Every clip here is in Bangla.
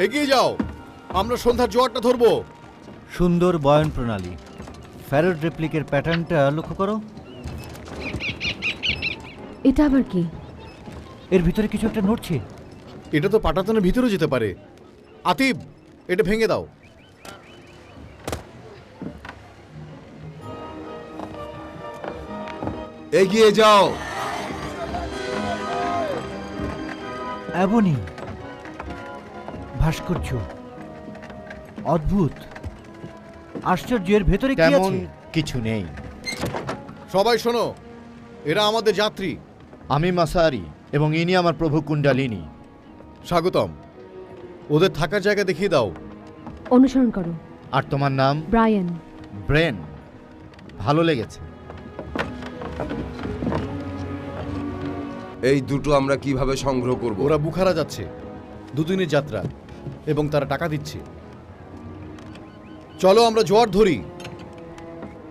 এগিয়ে যাও, আমরা সন্ধ্যার জোয়ারটা ধরবো। সুন্দর বয়ন প্রণালী। ফ্যারোড রেপ্লিকের প্যাটার্নটা লক্ষ্য করো। এটা আবার কি? এর ভিতরে কিছু একটা নড়ছে। এটা তো পাটাতনের ভিতরে যেতে পারে। আতিব, এটা ভেঙে দাও। এগিয়ে যাও। অ্যাবনি, ভাস্কর্য, অদ্ভুত, আশ্চর্যের ভেতরে কি তেমন আছে? কিছু নেই। সবাই শোনো, এরা আমাদের যাত্রী। আমি মাসারি এবং ইনি আমার প্রভু কুণ্ডালিনী। স্বাগতম। ওদের থাকার জায়গা দেখিয়ে দাও। অনুসরণ করো। আর তোমার নাম? ব্রায়ান। ব্রেন, ভালো লেগেছে। এই দুটো আমরা কিভাবে সংগ্রহ করব? ওরা বুখারা যাচ্ছে, দুদিনের যাত্রা, এবং তারা টাকা দিচ্ছে। চলো আমরা জোয়ার ধরি।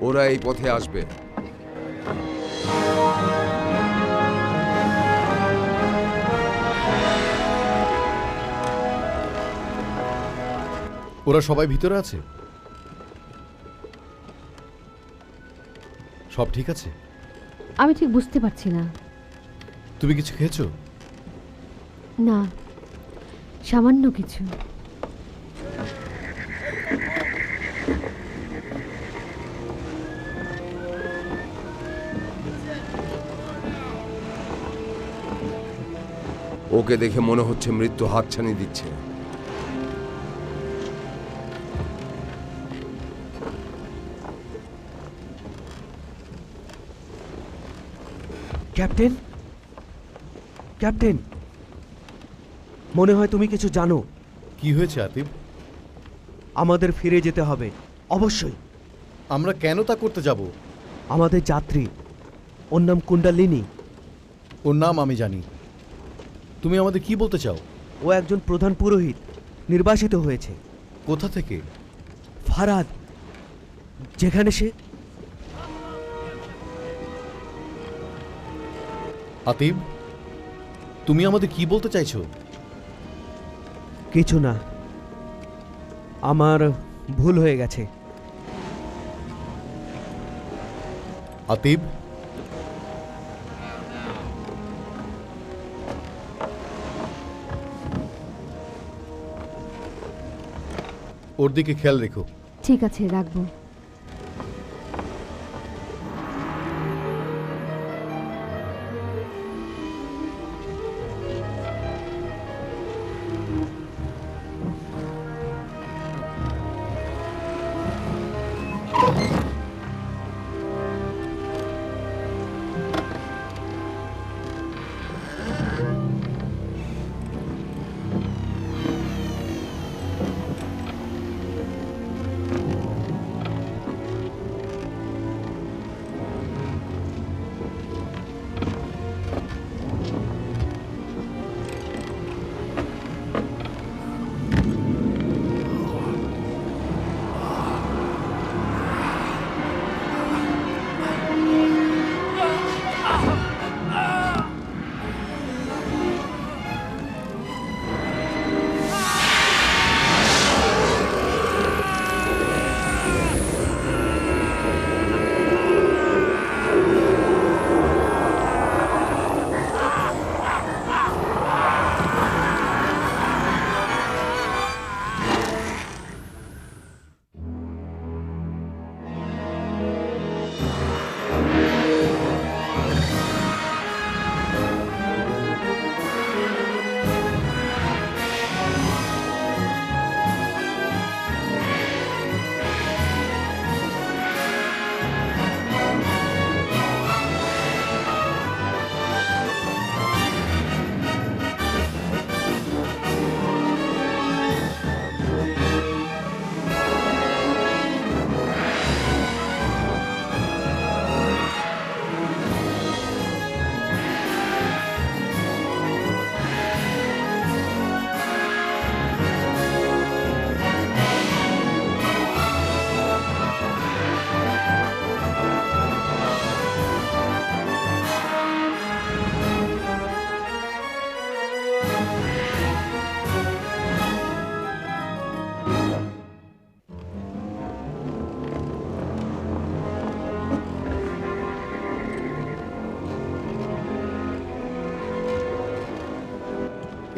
ওরা এই পথে আসবে। ওরা সবাই ভিতরে আছে? সব ঠিক আছে? আমি ঠিক বুঝতে পারছি না। তুমি কিছু খেয়েছো? না, সামান্য কিছু। ওকে দেখে মনে হচ্ছে মৃত্যু হাতছানি দিচ্ছে। ক্যাপ্টেন, ক্যাপ্টেন, মনে হয় তুমি কিছু জানো। কি হয়েছে আতিব? আমাদের ফিরে যেতে হবে, অবশ্যই। আমরা কেন তা করতে যাব? আমাদের যাত্রী, ওর নাম কুণ্ডালিনী। ওর নাম আমি জানি। তুমি আমাদের কি বলতে চাও? ও একজন প্রধান পুরোহিত, নির্বাসিত হয়েছে। কোথা থেকে? ফারাদ, যেখানে সে। আতিব, তুমি আমাদের কি বলতে চাইছো? কিছু না, আমার ভুল হয়ে গেছে। আতিব, ওর দিকে খেয়াল রেখো। ঠিক আছে, রাখবো।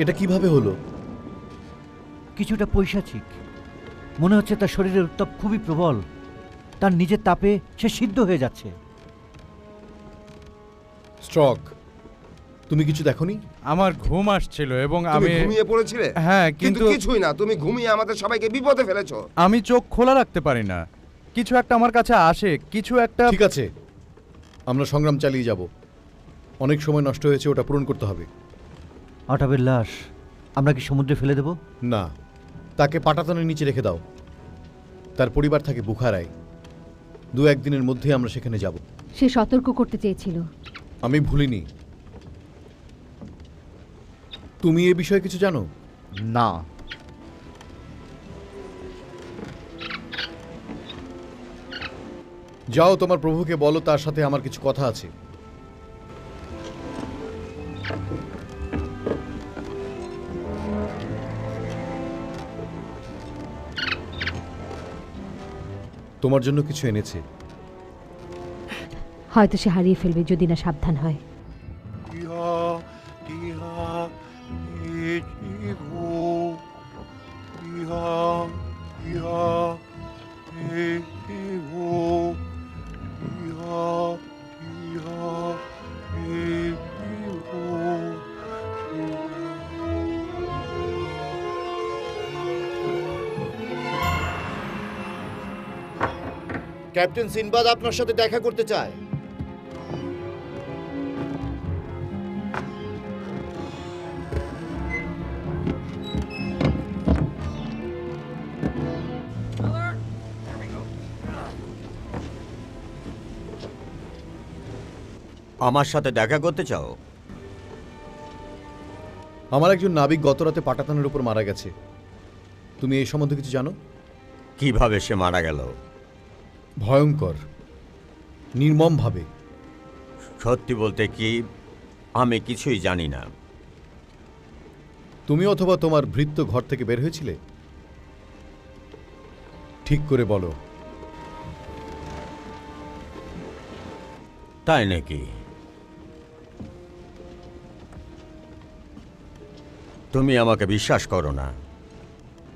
এটা কিভাবে হলো? কিছুটা পৈশাচিক। মনে হচ্ছে তার শরীরের উত্তাপ খুবই প্রবল। তার নিজের তাপে সে সিদ্ধ হয়ে যাচ্ছে। স্ট্রক, তুমি কিছু দেখোনি? আমার ঘুম আসছিল এবং তুমি আমি ঘুমিয়ে পড়েছিলে? হ্যাঁ, কিন্তু কিন্তু কিছুই না, তুমি ঘুমিয়ে আমাদের সবাইকে বিপদে ফেলেছো। আমি চোখ খোলা রাখতে পারি না। কিছু একটা আমার কাছে আসে, কিছু একটা। ঠিক আছে, আমরা সংগ্রাম চালিয়ে যাব। অনেক সময় নষ্ট হয়েছে, ওটা পূরণ করতে হবে। অটাবের লাশ আমরা কি সমুদ্রে ফেলে দেব? না, তাকে পাটাতনের নিচে রেখে দাও। তার পরিবার থাকে বুখারায়। 2-1 দিনের মধ্যে আমরা সেখানে যাব। সে সতর্ক করতে চেয়েছিল। আমি ভুলিনি। তুমি এ বিষয়ে কিছু জানো? না। যাও, তোমার প্রভুকে বলো তার সাথে আমার কিছু কথা আছে। তোমার জন্য কিছু এনেছে। হয়তো সে হারিয়ে ফেলবে যদি না সাবধান হয়। ক্যাপ্টেন সিনবাদ আপনার সাথে দেখা করতে চায়। আমার সাথে দেখা করতে চাও? আমার একজন নাবিক গতরাতে পাটাতনের উপর মারা গেছে। তুমি এই সম্বন্ধে কিছু জানো? কিভাবে সে মারা গেল? ভয়ঙ্কর, নির্মমভাবে। সত্যি বলতে কি, আমি কিছুই জানি না। তুমি অথবা তোমার ভৃত্য ঘর থেকে বের হয়েছিলে? ঠিক করে বলো। তাই নাকি? তুমি আমাকে বিশ্বাস করো না।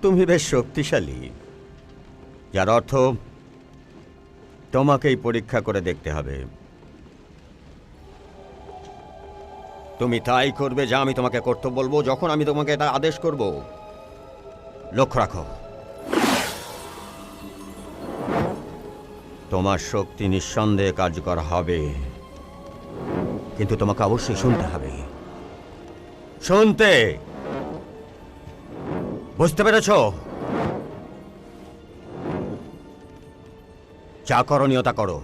তুমি বেশ শক্তিশালী, যার অর্থ তোমাকেই পরীক্ষা করে দেখতে হবে। তুমি তাই করবে যা আমি তোমাকে করতে বলবো যখন আমি তোমাকে এটা আদেশ করব। লক্ষ্য রাখো, তোমার শক্তি নিঃসন্দেহে কার্যকর হবে, কিন্তু তোমাকে অবশ্যই শুনতে হবে। শুনতে বুঝতে পেরেছ? যা করণীয় তা করো।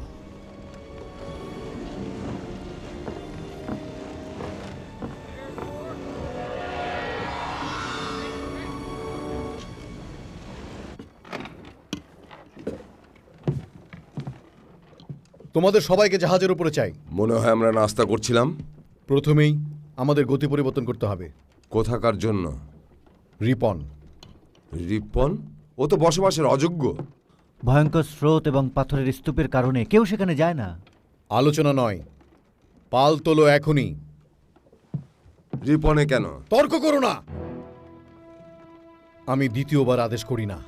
তোমাদের সবাইকে জাহাজের উপরে চাই। মনে হয় আমরা নাস্তা করছিলাম। প্রথমেই আমাদের গতি পরিবর্তন করতে হবে। কোথাকার জন্য? রিপন। রিপন? ও তো বসবাসের অযোগ্য। ভয়ঙ্কর স্রোত এবং পাথরের স্তূপের কারণে কেউ সেখানে যায় না। আলোচনা নয়, পাল তোলো এখনই। রিপনে কেন? তর্ক করো না। আমি দ্বিতীয়বার আদেশ করি না।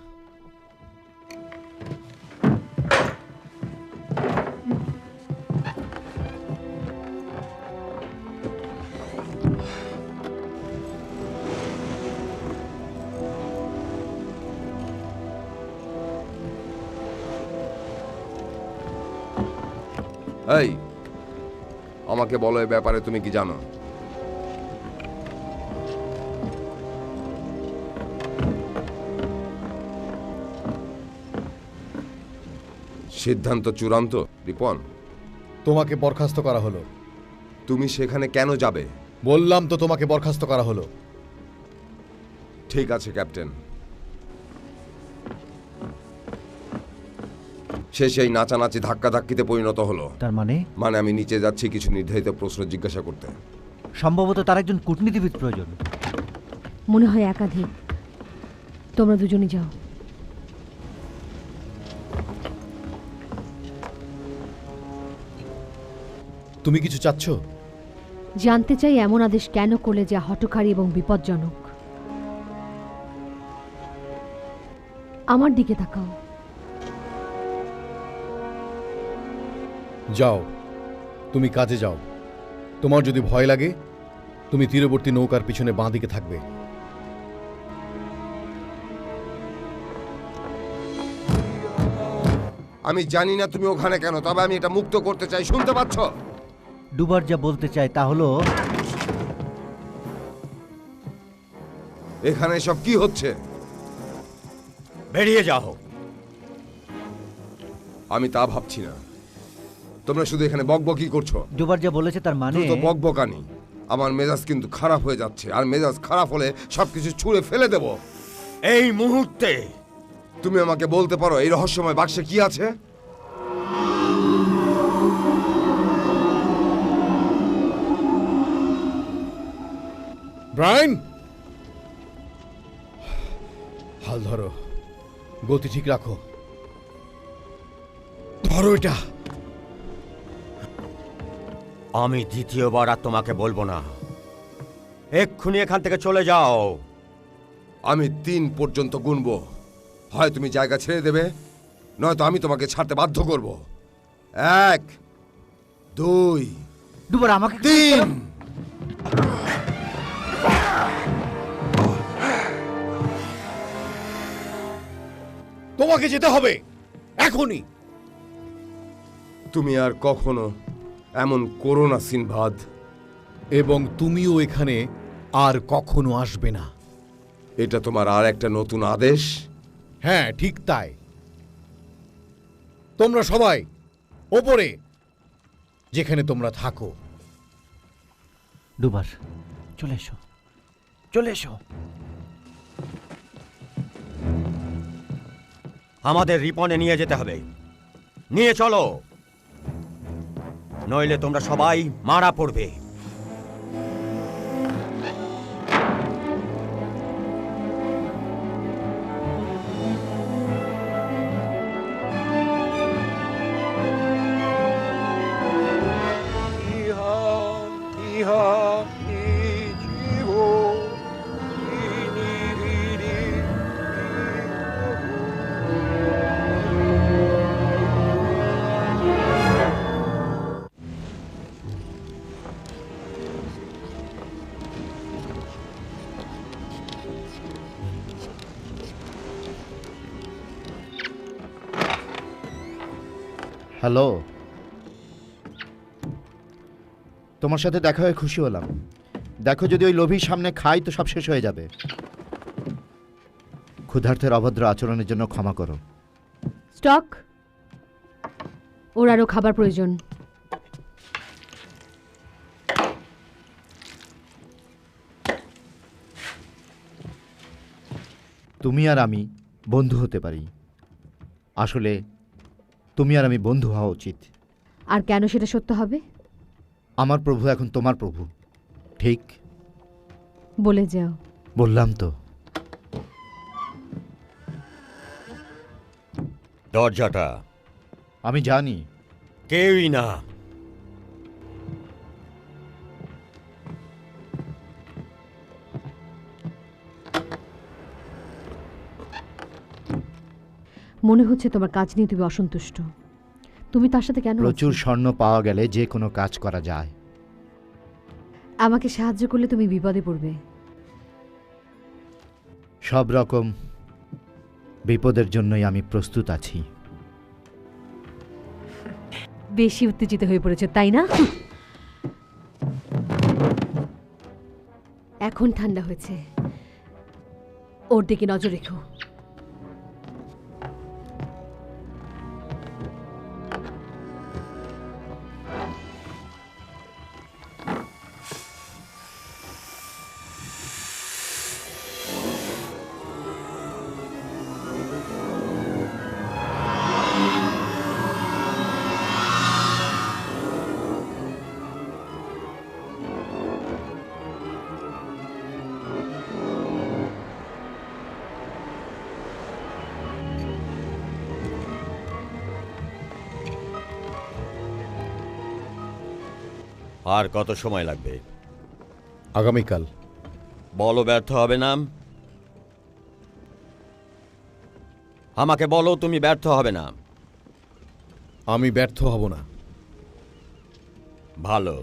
এই, আমাকে বলো এ ব্যাপারে তুমি কি জানো? সিদ্ধান্ত চূড়ান্ত, রিপন। তোমাকে বরখাস্ত করা হলো। তুমি সেখানে কেন যাবে? বললাম তো তোমাকে বরখাস্ত করা হলো। ঠিক আছে ক্যাপ্টেন। সে সেই নাচানাচি ধাক্কাধাক্কিতে পরিণত হলো। তার মানে মানে আমি নিচে যাচ্ছি কিছু নির্ধারিত প্রশ্ন জিজ্ঞাসা করতে। সম্ভবত তার একজন কূটনীতিবিদ প্রয়োজন। মনে হয় একাধিক। তোমরা দুজনই যাও। তুমি কিছু চাচ্ছ? জানতে চাই এমন আদেশ কেন করলে যা হঠকারী এবং বিপজ্জনক। আমার দিকে তাকাও। যাও, তুমি কাজে যাও। তোমার যদি ভয় লাগে তুমি তীরবর্তী নৌকার পিছনে বাঁ দিকে থাকবে। আমি জানি না তুমি ওখানে কেন, তবে আমি এটা মুক্ত করতে চাই, শুনতে পাচ্ছ? ডুবার যা বলতে চায় তা হলো, এখানে সব কি হচ্ছে? বেরিয়ে যাও। আমি তা ভাবছি না, তোমরা শুধু এখানে বকবকি করছো। ডুবার যা বলেছে তার মানে তো বকবকানি। আমার মেজাজ কিন্তু খারাপ হয়ে যাচ্ছে, আর মেজাজ খারাপ হলে সবকিছু ছুঁড়ে ফেলে দেব এই মুহূর্তে। তুমি আমাকে বলতে পারো এই রহস্যময় বাক্সে কি আছে? ব্রায়ান, হাল ধরো, গতি ঠিক রাখো, ধরো এটা। আমি দ্বিতীয়বার আর তোমাকে বলবো না, এক্ষুনি এখান থেকে চলে যাও। আমি 3 পর্যন্ত গুনবো, হয় তুমি জায়গা ছেড়ে দেবে, নয়তো আমি তোমাকে ছাড়তে বাধ্য করব। 1, 2, ডুবার আমাকে 3। তোমাকে যেতে হবে এখনই। তুমি আর কখনো এমন করো না সিনবাদ। এবং তুমিও এখানে আর কখনো আসবে না। এটা তোমার আর একটা নতুন আদেশ? হ্যাঁ, ঠিক তাই। তোমরা সবাই ওপরে, যেখানে তোমরা থাকো। ডুবার চলে এসো, চলে এসো। আমাদের রিপনে নিয়ে যেতে হবে, নিয়ে চলো, নইলে তোমরা সবাই মারা পড়বে। হ্যালো, তোমার সাথে দেখা হয়ে খুশি হলাম। দেখো, যদি ওই লোভীর সামনে খাই তো সব শেষ হয়ে যাবে। ক্ষুধার্তের অভদ্র আচরণের জন্য ক্ষমা করো। স্টক, ওর আরো খাবার প্রয়োজন। তুমি আর আমি বন্ধু হতে পারি। আসলে তুমি আর আমি বন্ধু হওয়া উচিত। আর কেন সেটা সত্য হবে? আমার প্রভু এখন তোমার প্রভু, ঠিক? বলে যাও। বললাম তো। দরজাটা আমি জানি। কেউই না। মনে হচ্ছে তোমার কাজ নিয়ে তুমি অসন্তুষ্ট। তুমি তার সাথে কেন? প্রচুর স্বর্ণ পাওয়া গেলে যে কোনো কাজ করা যায়। আমাকে সাহায্য করলে তুমি বিপদে পড়বে। সব রকম বিপদের জন্যই আমি প্রস্তুত আছি। বেশি উত্তেজিত হয়ে পড়েছে, তাই না? এখন ঠান্ডা হয়েছে, ওর দিকে নজর রেখো। আর কত সময় লাগবে? আগামীকাল। বলো ব্যর্থ হবে না। আমাকে বলো তুমি ব্যর্থ হবে না। আমি ব্যর্থ হব না। ভালো।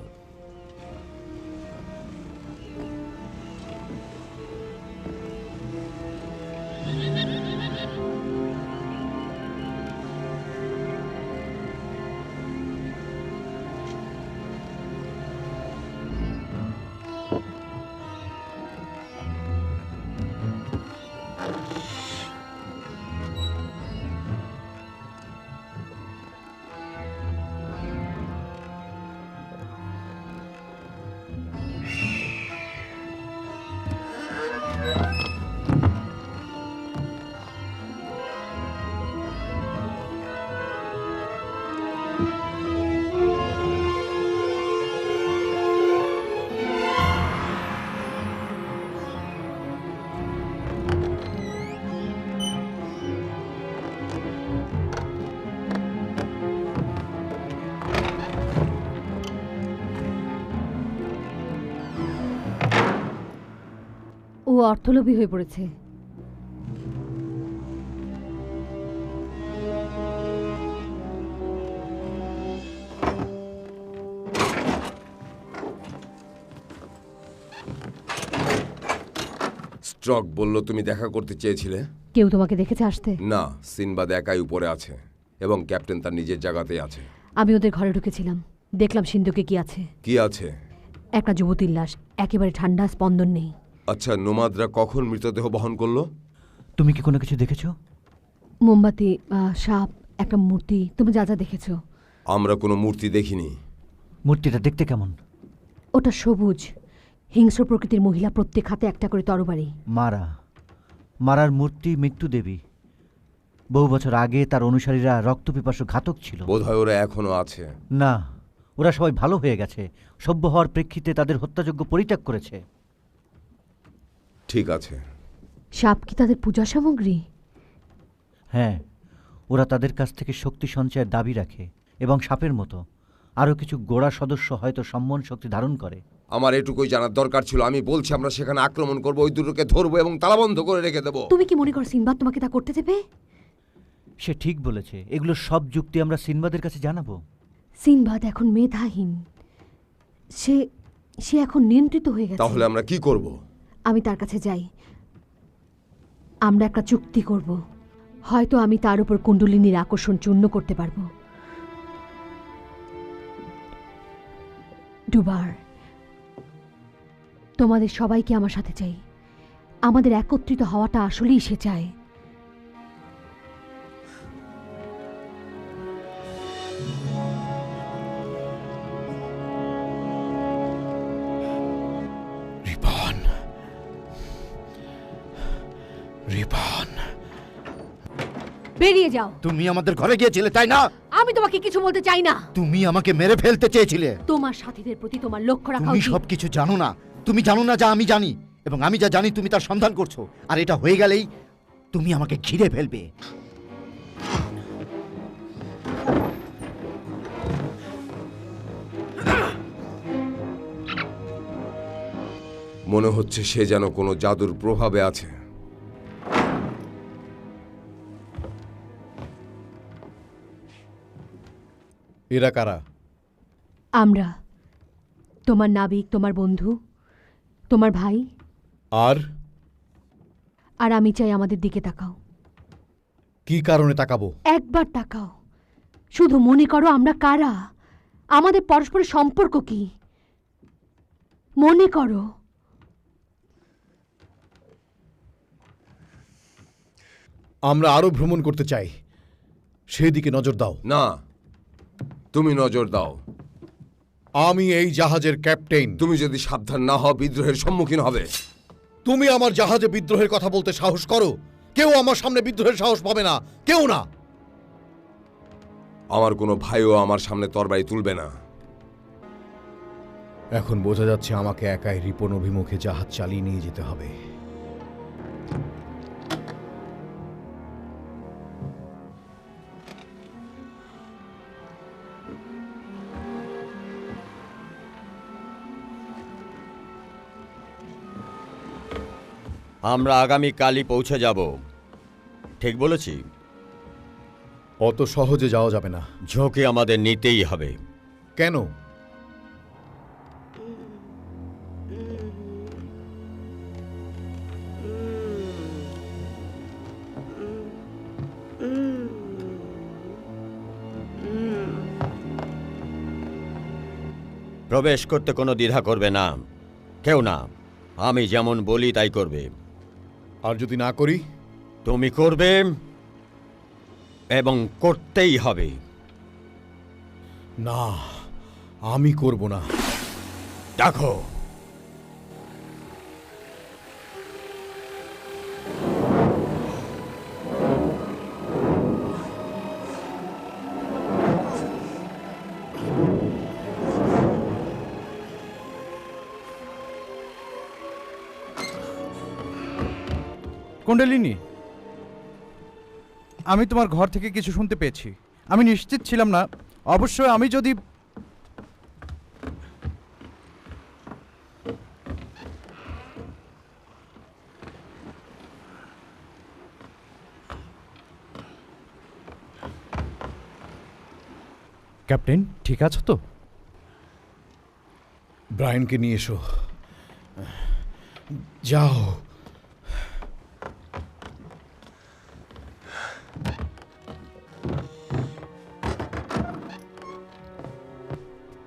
ও অর্থলোভী হয়ে পড়েছে। স্ট্রক বলল তুমি দেখা করতে চেয়েছিলে। কেউ তোমাকে দেখেছে আসতে? না, সিনবাদ একাই উপরে আছে এবং ক্যাপ্টেন তার নিজের জায়গাতেই আছে। আমি ওদের ঘরে ঢুকেছিলাম, দেখলাম সিন্ধুকে কি আছে। কি আছে? একটা যুবতীর লাশ, একেবারে ঠান্ডা, স্পন্দন নেই। আচ্ছা, নোমাদরা কখন মৃতদেহ বহন করলো? তুমি কি কোনো কিছু দেখেছো? মোমবাতি, সাপ, একটা মূর্তি, তুমি যা যা দেখেছো। আমরা কোনো মূর্তি দেখিনি। মূর্তিটা দেখতে কেমন? ওটা সবুজ, হিংস্র প্রকৃতির মহিলা, প্রত্যেক হাতে একটা করে তরবারি। মারার মূর্তি মৃত্যু দেবী। বহু বছর আগে তার অনুসারীরা রক্তপিপাসু ঘাতক ছিল। বোধহয় ওরা এখনো আছে। না, ওরা সবাই ভালো হয়ে গেছে। সভ্য হওয়ার প্রেক্ষিতে তাদের হত্যাযোগ্য পরিত্যাগ করেছে। ঠিক আছে। সাপ কি তাদের পূজা সামগ্রী? হ্যাঁ, ওরা তাদের কাছ থেকে শক্তি সঞ্চয়ের দাবি রাখে এবং সাপের মতো আরও কিছু গোড়া সদস্য হয়তো সম্মন শক্তি ধারণ করে। আমার এটুকুই জানার দরকার ছিল। আমি বলছি আমরা সেখানে আক্রমণ করবো, ওই দুটোকে ধরবো এবং তালাবন্ধ করে রেখে দেবো। তুমি কি মনে করো সিনবাদ তোমাকে তা করতে দেবে? সে ঠিক বলেছে। এগুলো সব যুক্তি আমরা সিনবাদের কাছে জানাবো। সিনবাদ এখন মেধাহীন, সে সে এখন নিয়ন্ত্রিত হয়ে গেছে। তাহলে আমরা কি করব? আমি তার কাছে যাই, আমরা একটা চুক্তি করব। হয়তো আমি তার উপর কুণ্ডলিনীর আকর্ষণ চূর্ণ করতে পারবো। ডুবার, তোমাদের সবাইকে আমার সাথে চাই। আমাদের একত্রিত হওয়াটা আসলেই সে চায়। রিপন, বেরিয়ে যাও। তুমি আমাদের ঘরে গিয়েছিলে, তাই না? আমি তোমাকে কিছু বলতে চাই না। তুমি আমাকে মেরে ফেলতে চেয়েছিলে। তোমার সাথীদের প্রতি তোমার লক্ষ্য রাখা তুমি উচিত। সবকিছু জানো না। তুমি জানো না যা আমি জানি, এবং আমি যা জানি তুমি তার সন্ধান করছো। আর এটা হয়ে গেলেই তুমি আমাকে ঘিরে ফেলবে। মনে হচ্ছে সে যেন কোনো জাদুর প্রভাবে আছে। এরা কারা? আমরা, তোমার নাবিক, তোমার বন্ধু, তোমার ভাই। আর আর আমি চাই আমাদের দিকে তাকাও। কি কারণে তাকাবো? একবার তাকাও, শুধু মনে করো আমরা কারা, আমাদের পরস্পরের সম্পর্ক কি। মনে করো। আমরা আরো ভ্রমণ করতে চাই, সেদিকে নজর দাও। না, তুমি নজর দাও। আমি এই জাহাজের ক্যাপ্টেন। তুমি যদি সাবধান না হও বিদ্রোহের সম্মুখীন হবে। তুমি আমার জাহাজে বিদ্রোহের কথা বলতে সাহস করো? কেউ আমার সামনে বিদ্রোহের সাহস পাবে না, কেউ না। আমার কোনো ভাইও আমার সামনে তরবারি তুলবে না। এখন বোঝা যাচ্ছে আমাকে একাই রিপন অভিমুখে জাহাজ চালিয়ে নিয়ে যেতে হবে। আমরা আগামীকালই পৌঁছে যাব। ঠিক বলেছি? অত সহজে যাওয়া যাবে না। ঝোঁকে আমাদের নিতেই হবে। কেন? প্রবেশ করতে কোনো দ্বিধা করবে না, কেউ না। আমি যেমন বলি তাই করবে। আর যদি না করি? তুমি করবে এবং করতেই হবে। না, আমি করব না। দেখো, কুণ্ডলিনী, আমি তোমার ঘর থেকে কিছু শুনতে পেয়েছি। আমি নিশ্চিত ছিলাম না। অবশ্যই আমি যদি ক্যাপ্টেন, ঠিক আছো তো? ব্রায়ানকে নিয়ে এসো। যাও।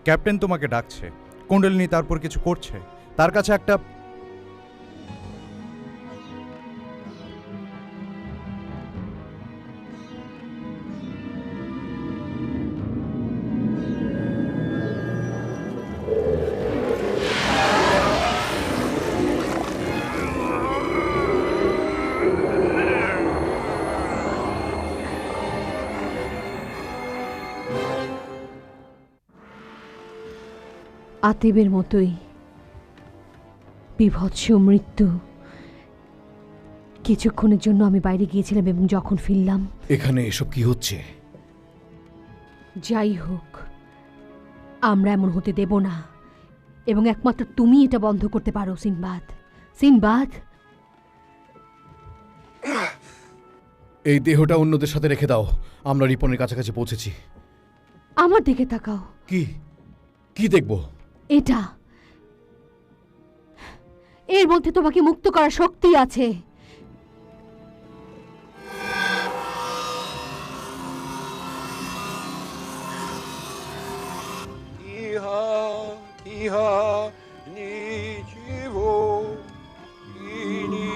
ক্যাপ্টেন তোমাকে ডাকছে। কুণ্ডলিনী তারপর কিছু করছে। তার কাছে একটা আতিবের মতোই বিভৎস মৃত্যু। কিছুক্ষণের জন্য আমি বাইরে গিয়েছিলাম এবং যখন ফিরলাম। এখানে এসব কি হচ্ছে? যাই হোক, আমরা এমন হতে দেব না এবং একমাত্র তুমি এটা বন্ধ করতে পারো সিনবাদ। সিনবাদ, এই দেহটা অন্যদের সাথে রেখে দাও। আমরা রিপনের কাছাকাছি পৌঁছেছি। আমার দিকে তাকাও। কি কি দেখব? এটা, এর মধ্যে তোমাকে মুক্ত করার শক্তি আছে। ইহা ইহা নিজীব ইনি।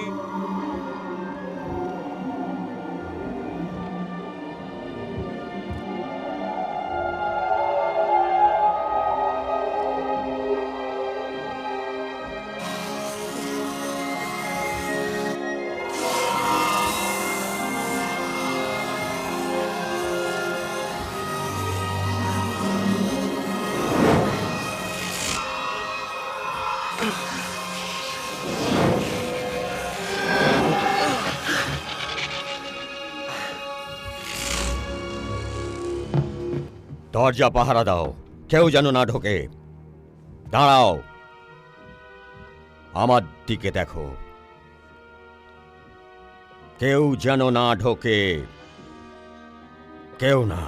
দরজা পাহারা দাও, কেউ যেন না ঢোকে। দাঁড়াও, আমার দিকে দেখো, কেউ যেন না ঢোকে, কেউ না।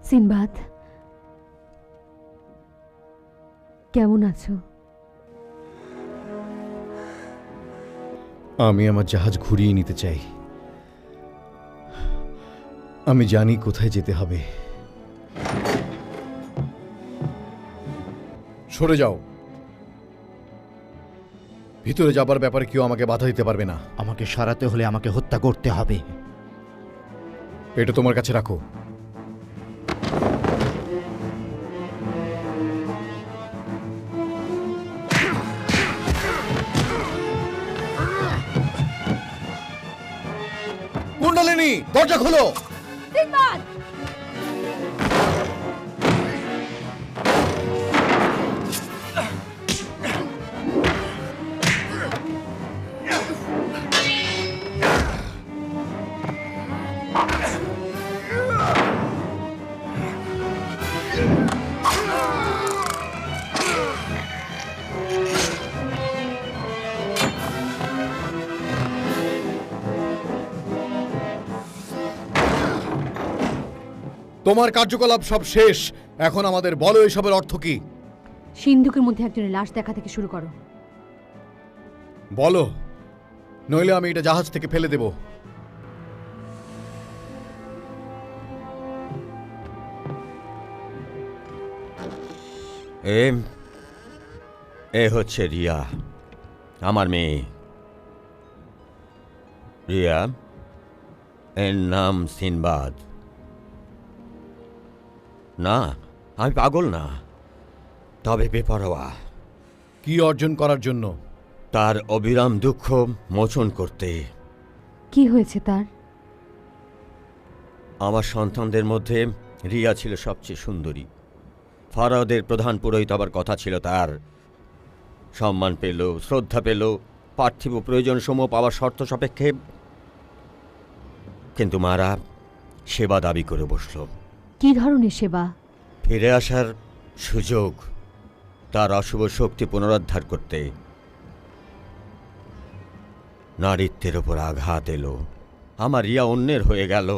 সিনবাদ, কেমন আছো? আমি আমার জাহাজ ঘুরিয়ে নিতে চাই। আমি জানি কোথায় যেতে হবে। সরে যাও। ভিতরে যাবার ব্যাপারে কেউ আমাকে বাধা দিতে পারবে না। আমাকে সরাতে হলে আমাকে হত্যা করতে হবে। এটা তোমার কাছে রাখো। কুণ্ডলিনী, দরজা খোলো। সিনবাদ, তোমার কার্যকলাপ সব শেষ। এখন আমাদের বলো এসবের অর্থ কি? সিন্ধুকের মধ্যে একজনের লাশ দেখা থেকে শুরু করো। বলো, নইলে আমি এটা জাহাজ থেকে ফেলে দেব। এ হচ্ছে রিয়া, আমার মেয়ে। রিয়া, এর নাম সিনবাদ। না, আমি পাগল না, তবে বেপরোয়া। কি অর্জন করার জন্য? তার অবিরাম দুঃখ মোচন করতে। কি হয়েছে তার? আমার সন্তানদের মধ্যে রিয়া ছিল সবচেয়ে সুন্দরী। ফারাদের প্রধান পুরোহিত হবার কথা ছিল তার। সম্মান পেল, শ্রদ্ধা পেল, পার্থিব প্রয়োজন সমূহ পাওয়ার শর্ত সাপেক্ষে। কিন্তু মারা সেবা দাবি করে বসল। কি ধরনের সেবা? ফিরে আসার সুযোগ, তার অশুভ শক্তি পুনরুদ্ধার করতে। নারীত্বের ওপর আঘাত এলো। আমার রিয়া অন্যের হয়ে গেল।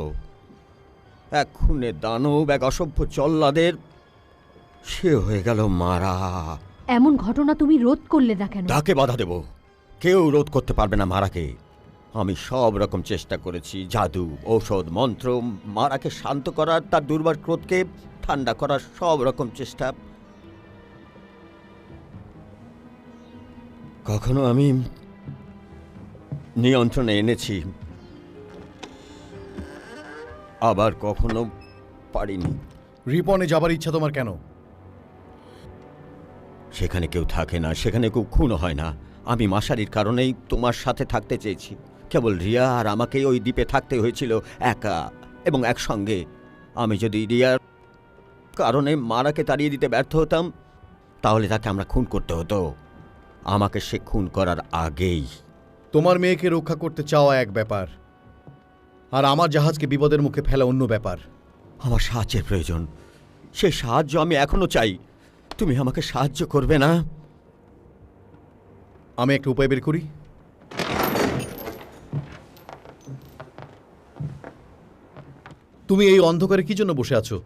এক খুনে দানব, এক অসভ্য চল্লাদের সে হয়ে গেল মারা। এমন ঘটনা তুমি রোধ করলে না কেন? তাকে বাধা দেব? কেউ রোধ করতে পারবে না মারাকে। আমি সব রকম চেষ্টা করেছি, জাদু, ঔষধ, মন্ত্র, মারাকে শান্ত করার, তার দুর্বার ক্রোধকে ঠান্ডা করার সব রকম চেষ্টা। কখনো আমি নিয়ন্ত্রণে এনেছি, আবার কখনো পারিনি। রিপনে যাবার ইচ্ছা তোমার কেন? সেখানে কেউ থাকে না, সেখানে কেউ খুন হয় না। আমি মাসারির কারণেই তোমার সাথে থাকতে চেয়েছি। কেবল রিয়া আর আমাকেই ওই দ্বীপে থাকতে হয়েছিল একা এবং একসঙ্গে। আমি যদি রিয়ার কারণে মারাকে তাড়িয়ে দিতে ব্যর্থ হতাম, তাহলে তাকে আমরা খুন করতে হতো। আমাকে সে খুন করার আগেই। তোমার মেয়েকে রক্ষা করতে চাওয়া এক ব্যাপার, আর আমার জাহাজকে বিপদের মুখে ফেলা অন্য ব্যাপার। আমার সাহায্যের প্রয়োজন, সে সাহায্য আমি এখনো চাই। তুমি আমাকে সাহায্য করবে না? আমি একটা উপায় বের করি। তুমি এই অন্ধকারে কি জন্য বসে আছো?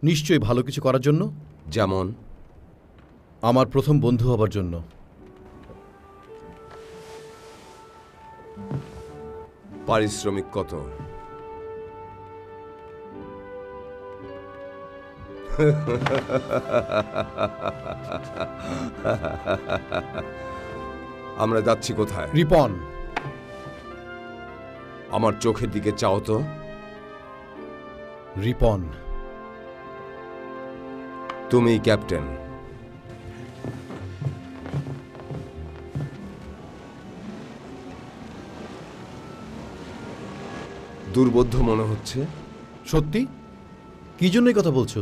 নিশ্চয়ই ভালো কিছু করার জন্য। যেমন? আমার প্রথম বন্ধু হবার জন্য। পারিশ্রমিক কত? আমরা যাচ্ছি কোথায়? রিপন। আমার চোখের দিকে চাও তো। রিপন, তুমি ক্যাপ্টেন। দুর্বোধ্য মনে হচ্ছে। সত্যি? কি জন্য এই কথা বলছো?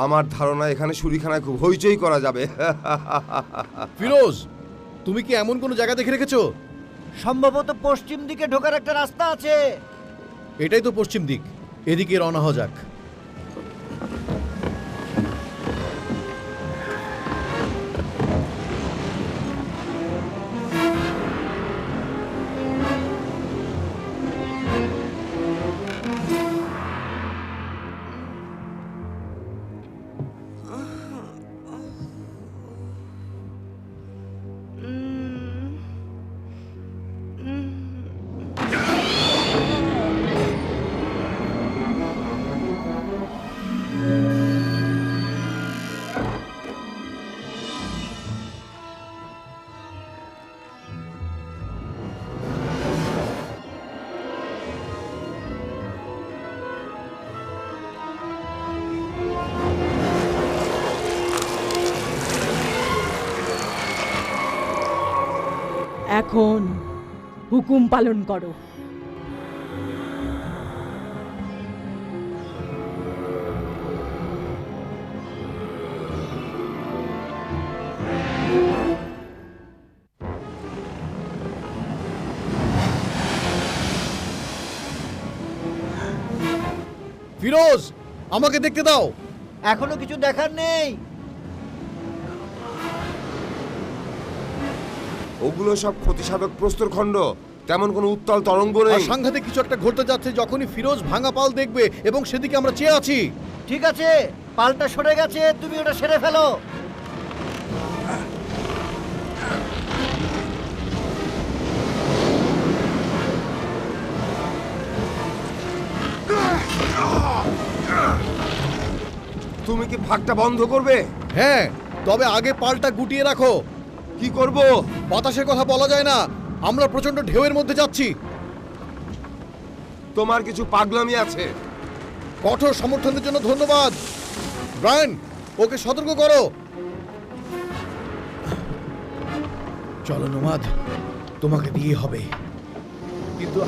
আমার ধারণা এখানে শুরিখানায় খুব হইচই করা যাবে। ফিরোজ, তুমি কি এমন কোনো জায়গা দেখে রেখেছো? সম্ভবত পশ্চিম দিকে ঢোকার একটা রাস্তা আছে। এটাই তো পশ্চিম দিক, এদিকে রওনা হওয়া যাক। এখন হুকুম পালন করো। ফিরোজ, আমাকে দেখতে দাও। এখনো কিছু দেখার নেই। ওগুলো সব ক্ষতিসাধক প্রস্তরখণ্ড। তেমন কোনো উত্তাল তরঙ্গ আর নেই। সাংঘাতিক কিছু একটা ঘটতে যাচ্ছে যখনই ফিরোজ ভাঙা পাল দেখবে, এবং সেদিকে আমরা চেয়ে আছি। ঠিক আছে, পালটা সরে গেছে, তুমি ওটা সেরে ফেলো। তুমি কি ফাঁকটা বন্ধ করবে? হ্যাঁ, তবে আগে পালটা গুটিয়ে রাখো। কি করব? বাতাসের কথা বলা যায় না, আমরা প্রচন্ড ঢেউয়ের মধ্যে যাচ্ছি। তোমার কিছু পাগলামি আছে। কঠোর সমর্থনের জন্য ধন্যবাদ। ব্রায়ান, ওকে সতর্ক করো। চলো নোমাদ, তোমাকে দিয়ে হবে। কিন্তু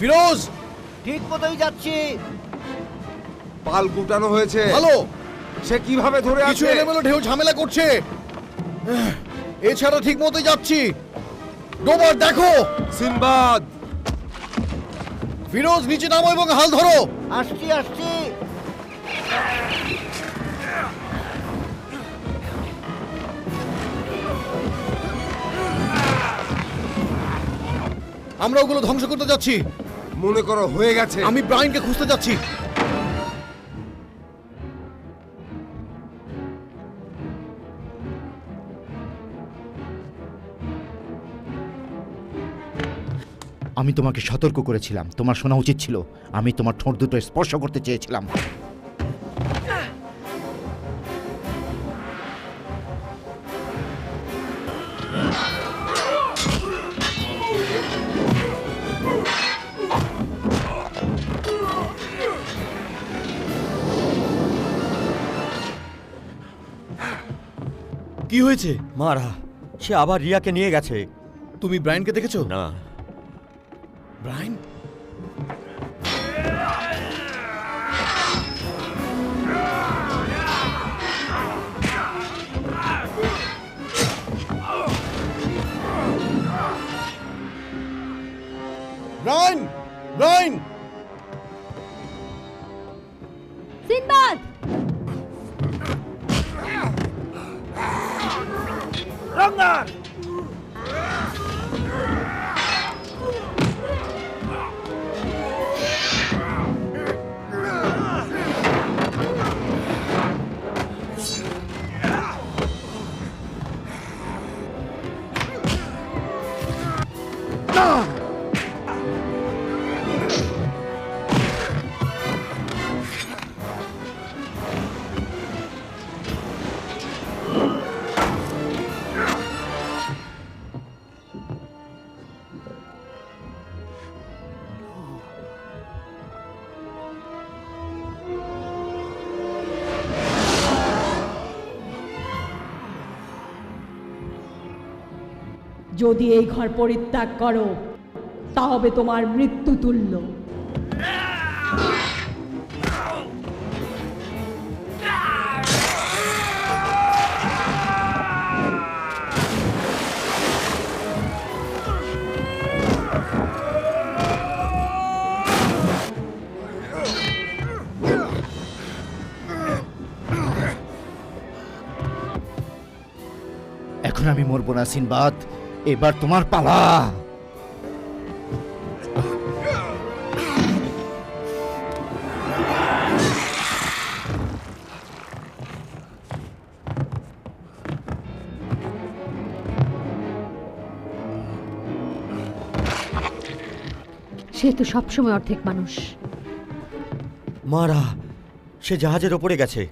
ফিরোজ, ঠিক মতোই যাচ্ছি। পাল গুটানো হয়েছে। ভালো। সে কিভাবে ধরে কিছু আছে? এলোমেলো ঢেউ ঝামেলা করছে। এছাড়া ঠিক মতোই যাচ্ছি। ডোবার দেখো। সিনবাদ, ফিরোজ, নিচে নামো এবং হাল ধরো। আসছি আসছি। আমরা ওগুলো ধ্বংস করতে যাচ্ছি। মনে করো হয়ে গেছে। আমি ব্রায়ানকে খুঁজতে যাচ্ছি। আমি তোমাকে সতর্ক করেছিলাম, তোমার শোনা উচিত ছিল। আমি তোমার ঠোঁট দুটো স্পর্শ করতে চেয়েছিলাম। কি হয়েছে? মারা, সে আবার রিয়াকে নিয়ে গেছে। তুমি ব্রায়ানকে দেখেছো? না। Brian, Brian, Brian, Sinbad! যদি এই ঘর পরিত্যাগ করো তা হবে তোমার মৃত্যু তুল্য। এখন আমি মরবো না সিনবাদ, এবার তোমার পালা। সে তো সবসময় অর্ধেক মানুষ। মারা, সে জাহাজের ওপরে গেছে।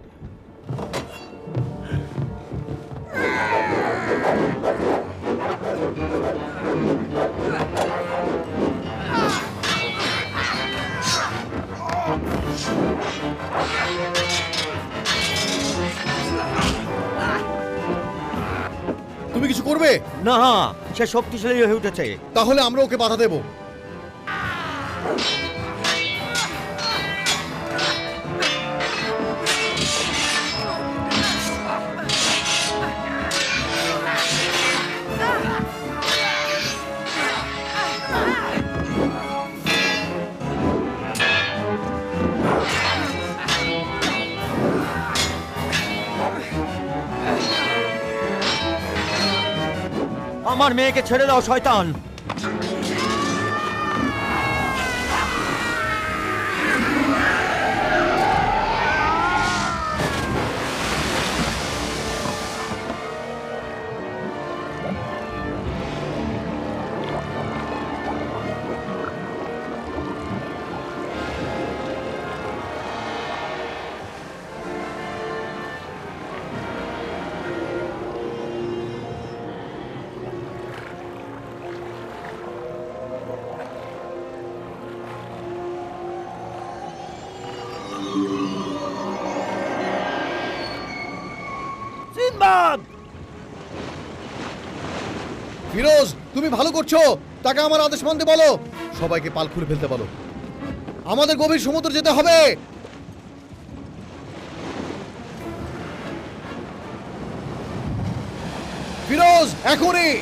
তুমি কিছু করবে? না, সে শক্তিশালী হয়ে উঠেছে। তাহলে আমরা ওকে বাধা দেব। আমার মেয়েকে ছেড়ে দাও শয়তান। সিম্বাদ! ফিরোজ, তুমি ভালো করছো। তাকে আমার আদেশ মানতে বলো। সবাইকে পাল খুলে ফেলতে বলো। আমাদের গভীর সমুদ্র যেতে হবে। ফিরোজ, এখনই!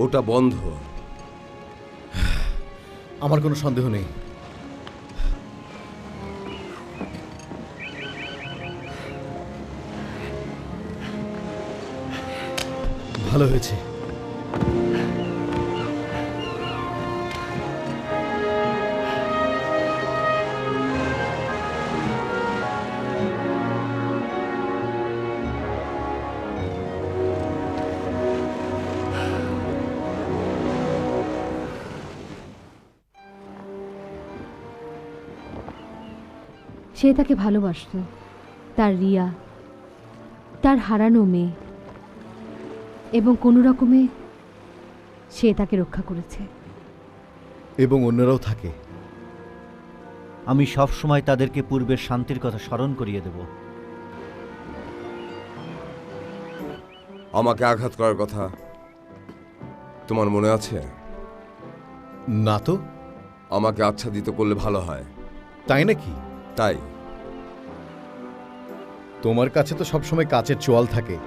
ওটা বন্ধ। আমার কোনো সন্দেহ নেই। ভালো হয়েছে। সে তাকে ভালোবাসত, তার রিয়া, তার হারানো মেয়ে, এবং কোনো রকমে সে তাকে রক্ষা করেছে। এবং অন্যরাও থাকে। আমি সব সময় তাদেরকে পূর্বের শান্তির কথা স্মরণ করিয়ে দেব। আমাকে আঘাত করার কথা তোমার মনে আছে? না তো। আমাকে আচ্ছাদিত করলে ভালো হয়। তাই নাকি? তাই। তোমার কাছে তো সবসময় কাচের চোয়াল থাকে।